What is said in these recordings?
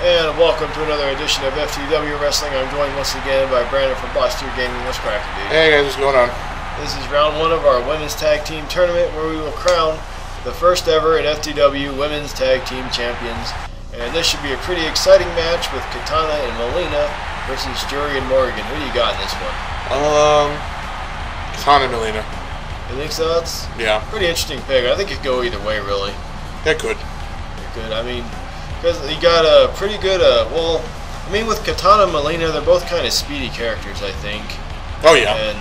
And welcome to another edition of FTW Wrestling. I'm joined once again by Brandon from Boss 2 Gaming. What's cracking, dude? Hey guys, what's going on? This is round one of our Women's Tag Team Tournament, where we will crown the first ever at FTW Women's Tag Team Champions. And this should be a pretty exciting match with Kitana and Mileena versus Juri and Morrigan. Who do you got in this one? Kitana and Mileena. You think so? That's yeah. Pretty interesting pick. I think it could go either way, really. Yeah, it could. It could. I mean, because you got a pretty good, well, I mean, with Kitana and Mileena, they're both kind of speedy characters, I think. Oh, yeah. And,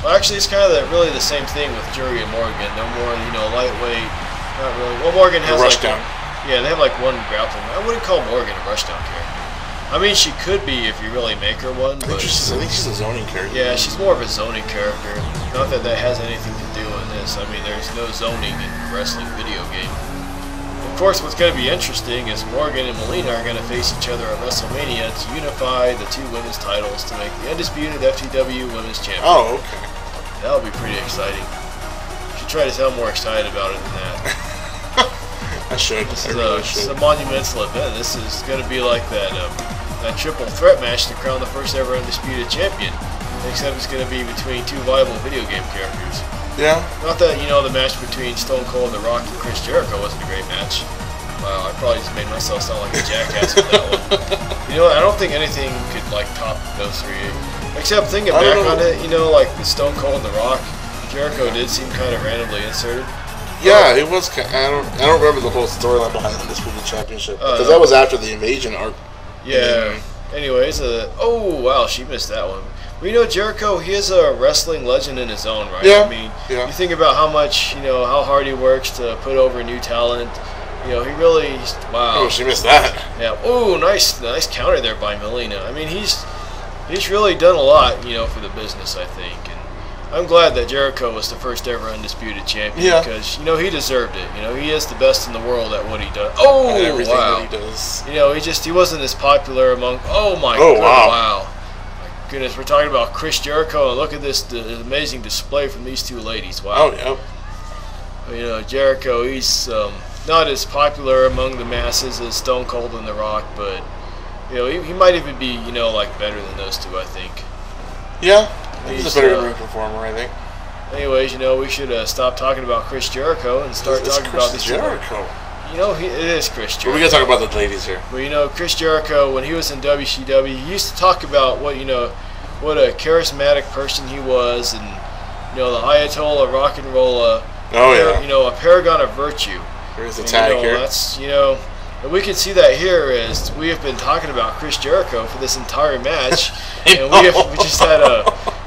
well, actually, it's kind of really the same thing with Juri and Morrigan. They're more, lightweight, not really. Well, Morgan has rushdown. Yeah, they have like one grappling. I wouldn't call Morgan a rushdown character. I mean, she could be if you really make her one. I think she's a zoning character. Yeah, she's more of a zoning character. Not that that has anything to do with this. I mean, there's no zoning in a wrestling video game. Of course, what's going to be interesting is Morgan and Mileena are going to face each other at WrestleMania to unify the two women's titles to make the undisputed FTW Women's Champion. Oh, okay. That'll be pretty exciting. You should try to sound more excited about it than that. I should. This is a monumental event. This is going to be like that triple threat match to crown the first ever undisputed champion. Except it's going to be between two viable video game characters. Yeah. Not that, the match between Stone Cold, The Rock, and Chris Jericho wasn't a great match. Wow, I probably just made myself sound like a jackass with that one. I don't think anything could, top those three. Except thinking back on it, like the Stone Cold and The Rock, Jericho did seem kind of randomly inserted. Yeah, it was. I don't remember the whole storyline behind the Undisputed Championship. Because that was after the Invasion arc. Yeah. Anyways, oh, wow, she missed that one. Well, Jericho, he is a wrestling legend in his own right. Yeah. I mean, yeah. You think about how much, how hard he works to put over new talent. He really, wow. Oh, she missed that. Yeah. Oh, nice counter there by Mileena. I mean, he's really done a lot, for the business, I think. And I'm glad that Jericho was the first ever undisputed champion. Yeah. Because, he deserved it. He is the best in the world at what he does. Oh, at everything wow. that he does. He wasn't as popular among, wow. Wow. Goodness, we're talking about Chris Jericho, and look at this amazing display from these two ladies. Wow. Oh, yeah. Jericho, he's not as popular among the masses as Stone Cold and The Rock, but he might even be better than those two, I think. Yeah, he's a better ring performer, I think. Anyways, we should stop talking about Chris Jericho and start talking about this Jericho. It is Chris Jericho. But we gotta talk about the ladies here. Well, Chris Jericho, when he was in WCW, he used to talk about what a charismatic person he was, and the Ayatollah of rock and roll. A paragon of virtue. Here's the tag here. That's and we can see that here as we have been talking about Chris Jericho for this entire match, and we just had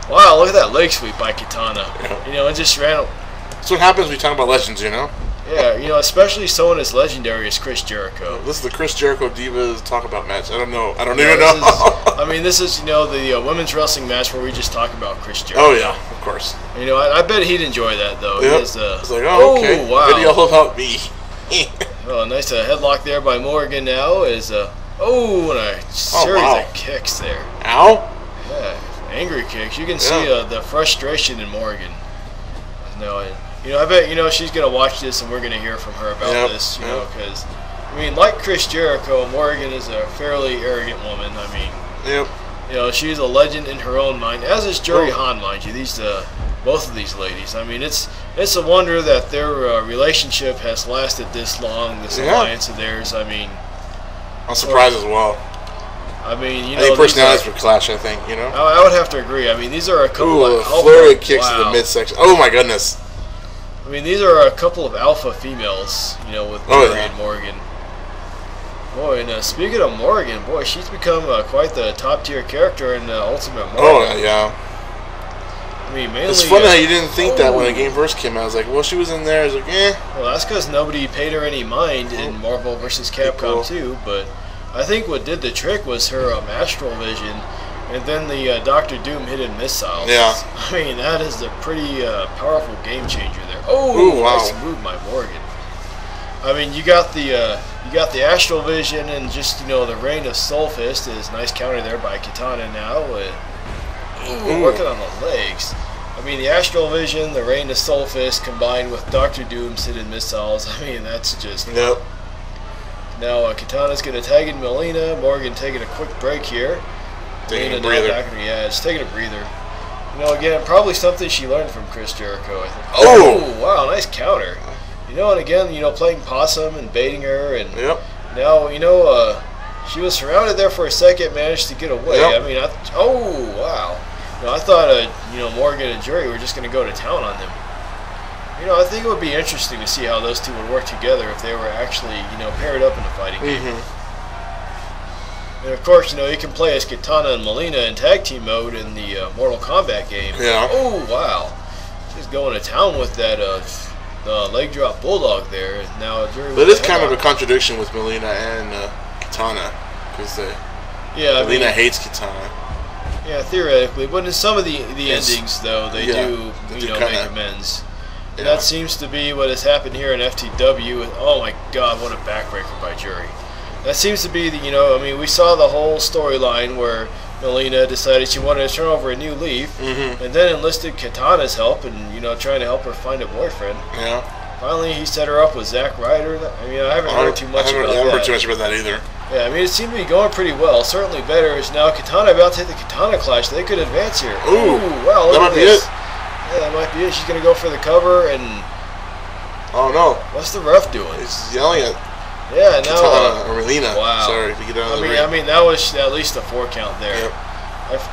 wow, look at that leg sweep by Kitana. Yeah. It just ran. That's what happens when you talk about legends, Yeah, especially someone as legendary as Chris Jericho. This is the Chris Jericho Divas Talk About match. I don't know. I don't even know. This is the women's wrestling match where we just talk about Chris Jericho. Oh yeah, of course. I bet he'd enjoy that though. Yep. It's like, okay, wow. Video about me. Oh, nice headlock there by Morgan now. And a series of kicks there. Ow. Yeah, angry kicks. You can see the frustration in Morgan. I bet she's gonna watch this and we're gonna hear from her about this. Because like Chris Jericho, Morgan is a fairly arrogant woman. She's a legend in her own mind, as is Juri Han, mind you. Both of these ladies. It's a wonder that their relationship has lasted this long. This alliance of theirs. I'm surprised as well. I think personalities would clash. I think I would have to agree. These are a couple of flurry of kicks in the midsection. Oh my goodness. These are a couple of alpha females, with Juri and Morgan. Boy, and speaking of Morgan, she's become quite the top-tier character in Ultimate Morgan. Oh, yeah. Mainly... It's funny how you didn't think that when the game first came out. I was like, well, she was in there. I was like, eh. Well, that's because nobody paid her any mind in Marvel vs. Capcom 2, but I think what did the trick was her astral vision, and then the Dr. Doom hidden missiles. Yeah. That is a pretty powerful game changer there. Oh, ooh, wow. Nice move by Morgan. You got the astral vision and just the reign of Soul Fist is nice counter there by Kitana now. Working on the legs. The astral vision, the reign of Soul Fist combined with Dr. Doom's hidden missiles. That's just. Yep. Now Kitana's going to tag in Mileena. Morrigan taking a quick break here. Taking a breather. Yeah, it's taking a breather. You know, again, probably something she learned from Chris Jericho, I think. Oh! Wow, nice counter. You know, and again, you know, playing possum and baiting her. And now, you know, she was surrounded there for a second, managed to get away. I mean, oh, wow. You know, I thought, you know, Morrigan and Juri were just going to go to town on them. You know, I think it would be interesting to see how those two would work together if they were actually, you know, paired up in a fighting game. And of course, you know, you can play as Kitana and Mileena in tag team mode in the Mortal Kombat game. Oh, wow. She's going to town with that leg drop bulldog there. Now, but it's kind of a contradiction with Mileena and Kitana, because Mileena hates Kitana. Yeah, theoretically, but in some of the endings, though, they do you know, make amends. And that seems to be what has happened here in FTW. Oh my God, what a backbreaker by Juri. That seems to be the, you know, I mean, we saw the whole storyline where Mileena decided she wanted to turn over a new leaf, and then enlisted Kitana's help and, you know, trying to help her find a boyfriend. Finally, he set her up with Zack Ryder. I mean, I haven't heard too much about that. I haven't heard too much about that either. Yeah, I mean, it seemed to be going pretty well. Certainly better. Is now Kitana about to hit the Kitana Clash. They could advance here. Ooh, wow, look that might be it. Yeah, that might be it. She's going to go for the cover, and... Oh, no. What's the ref doing? He's yelling at Kitana, or Mileena. Wow. Sorry, to get out of the ring. I mean, that was at least a 4 count there.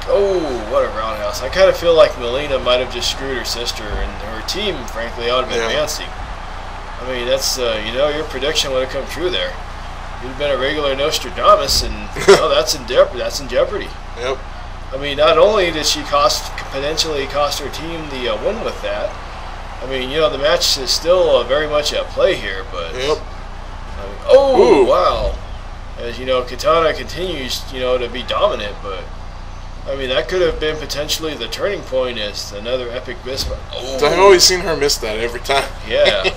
Oh, what a roundhouse. I kind of feel like Mileena might have just screwed her sister, and her team, frankly, ought to be advancing. I mean, that's, you know, your prediction would have come true there. You'd have been a regular Nostradamus, and you know, that's in jeopardy. I mean, not only did she potentially cost her team the win with that, I mean, you know, the match is still very much at play here, but... oh, wow. As, you know, Kitana continues, you know, to be dominant, but... I mean, that could have been potentially the turning point as another epic miss. I've always seen her miss that every time. Yeah,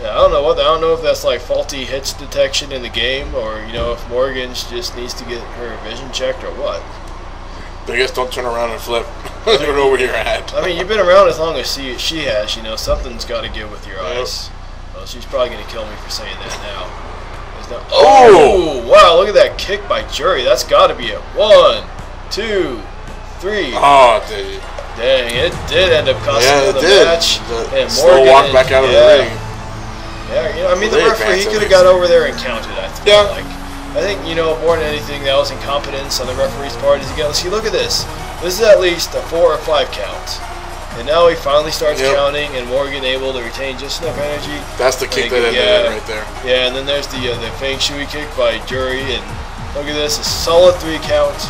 I don't know if that's like faulty hits detection in the game, or, you know, if Morrigan just needs to get her vision checked or what. I guess don't turn around and flip. I don't know where you're at. I mean, you've been around as long as she has. You know, something's got to give with your eyes. Well, she's probably going to kill me for saying that now. Oh, wow, look at that kick by Juri. That's got to be it. 1, 2, 3. Oh, dude. Dang, it did end up costing her the match. And Morrigan walked back out of the ring. Yeah, you know, I mean, the referee, he could have got over there and counted, I think. I think, you know, more than anything, that was incompetence on the referee's part. Again, see, look at this. This is at least a 4 or 5 count. And now he finally starts counting, and Morrigan able to retain just enough energy. That's the kick that ended it right there. Yeah, and then there's the Feng Shui kick by Juri, and look at this, a solid 3 count.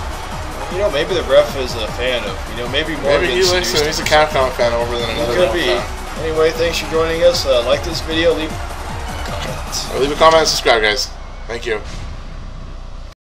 You know, maybe the ref is a fan of, you know, maybe Morrigan. Maybe he's a Capcom fan over than another. Could be. Anyway, thanks for joining us. Like this video, leave a comment. Leave a comment and subscribe, guys. Thank you.